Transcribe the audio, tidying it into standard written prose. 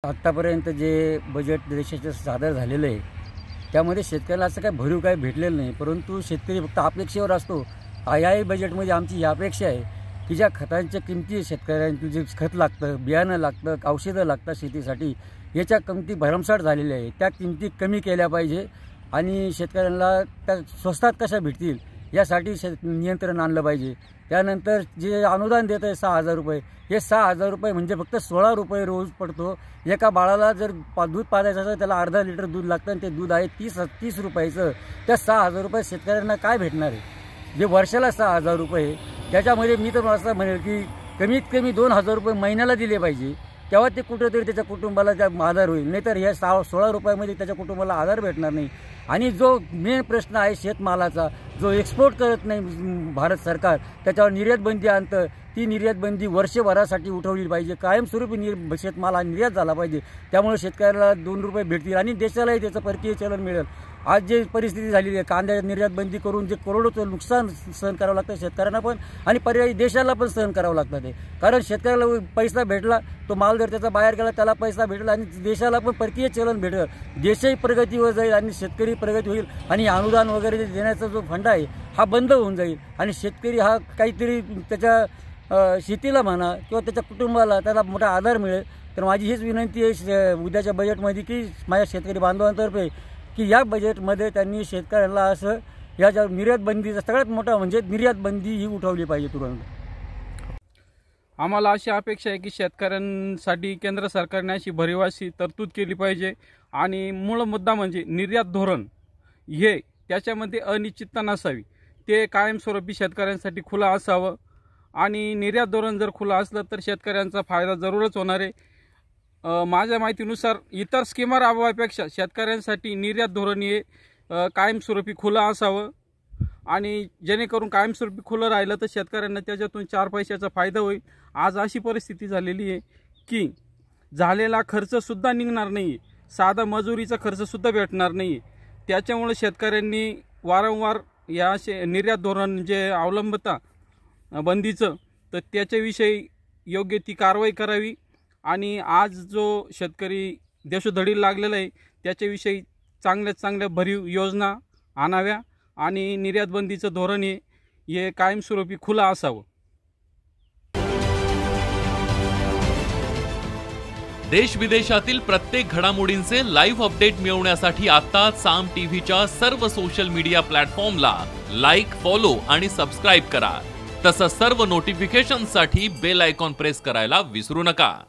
आत्तापर्यंत जे बजेट देशाचं सादर झालेलं आहे त्यामध्ये शेतकऱ्याला असं काही भरीव काही भेटलेलं नाही, परंतु शेतकरी फक्त अपेक्षेवर असतो. याही बजेटमध्ये आमची ही अपेक्षा आहे की ज्या खतांच्या किमती शेतकऱ्यांची जे खत लागतं, बियाणं लागतं, औषधं लागतात शेतीसाठी, याच्या किमती भरमसाठ झालेल्या आहे. त्या किमती कमी केल्या पाहिजे आणि शेतकऱ्यांना त्या स्वस्तात कशा भेटतील यासाठी नियंत्रण आणलं पाहिजे. त्यानंतर जे अनुदान देत आहे 6,000 रुपये, हे 6,000 रुपये म्हणजे फक्त 16 रुपये रोज पडतो. एका बाळाला जर दूध पाजायचं असेल त्याला अर्धा लिटर दूध लागतं आणि ते दूध आहे 30 रुपयाचं. त्या 6,000 रुपये शेतकऱ्यांना काय भेटणार आहे? जे वर्षाला 6,000 रुपये, त्याच्यामध्ये मी तर असं म्हणेल की कमीत कमी 2,000 रुपये महिन्याला दिले पाहिजे, तेव्हा ते कुठेतरी त्याच्या कुटुंबाला त्या आधार होईल. नाहीतर ह्या 16 रुपयामध्ये त्याच्या कुटुंबाला आधार भेटणार नाही. आणि जो मेन प्रश्न आहे शेतमालाचा, जो एक्सपोर्ट करत नाही भारत सरकार, त्याच्यावर निर्यात बंदी आणतं. ती निर्यात बंदी वर्षभरासाठी उठवली पाहिजे. कायमस्वरूपी शेतमाल हा निर्यात झाला पाहिजे. त्यामुळे शेतकऱ्याला 2 रुपये भेटतील आणि देशालाही त्याचं परकीय चलन मिळेल. आज जे परिस्थिती झालेली आहे, कांद्या निर्यात बंदी करून जे करोडोचं नुकसान सहन करावं लागतं शेतकऱ्यांना पण, आणि पर्यायी देशाला पण सहन करावं लागतं ते. कारण शेतकऱ्याला पैसा भेटला, तो माल जर त्याचा बाहेर गेला त्याला पैसा भेटेल आणि देशाला पण परकीय चलन भेटेल. देशही प्रगतीवर जाईल आणि शेतकरी प्रगती होईल. आणि अनुदान वगैरे देण्याचा जो फंड आहे हा बंद होऊन जाईल आणि शेतकरी हा काहीतरी त्याच्या शेतीला म्हणा किंवा त्याच्या कुटुंबाला त्याला मोठा आधार मिळेल. तर माझी हीच विनंती आहे उद्याच्या बजेटमध्ये की माझ्या शेतकरी बांधवांतर्फे की या बजेटमध्ये त्यांनी शेतकऱ्यांना असं या ज्या निर्यात बंदीचा सगळ्यात मोठा म्हणजे निर्यात बंदी ही उठवली पाहिजे तुरंत. आम्हाला अशी अपेक्षा आहे की शेतकऱ्यांसाठी केंद्र सरकारने अशी भरीव अशी तरतूद केली पाहिजे. आणि मूळ मुद्दा म्हणजे निर्यात धोरण हे त्याच्यामध्ये अनिश्चितता नसावी, ते कायमस्वरूपी शेतकऱ्यांसाठी खुलं असावं. आणि निर्यात धोरण जर खुलं असलं तर शेतकऱ्यांचा फायदा जरूरच होणार आहे. माझ्या माहितीनुसार इतर स्कीमा राबवायपेक्षा शेतकऱ्यांसाठी निर्यात धोरण हे कायमस्वरूपी खुलं असावं. आणि जेणेकरून कायमस्वरूपी खुलं राहिलं तर शेतकऱ्यांना त्याच्यातून 4 पैशाचा फायदा होईल. आज अशी परिस्थिती झालेली आहे की झालेला खर्चसुद्धा निघणार नाही आहे, साधा मजुरीचा खर्चसुद्धा भेटणार नाही आहे. त्याच्यामुळे शेतकऱ्यांनी वारंवार या निर्यात धोरण जे अवलंबता बंदीचं, तर त्याच्याविषयी योग्य ती कारवाई करावी. आणि आज जो शेतकरी देशोधडीला लागलेला आहे त्याच्याविषयी चांगल्यात चांगल्या भरीव योजना आणाव्या आणि निर्यात बंदीचं धोरण हे कायमस्वरूपी खुलं असावं. देश विदेशातील प्रत्येक घडामोडींचे लाईव्ह अपडेट मिळवण्यासाठी आता साम टीव्हीच्या सर्व सोशल मीडिया प्लॅटफॉर्मला लाईक, फॉलो आणि सबस्क्राईब करा. तसंच सर्व नोटिफिकेशनसाठी बेल आयकॉन प्रेस करायला विसरू नका.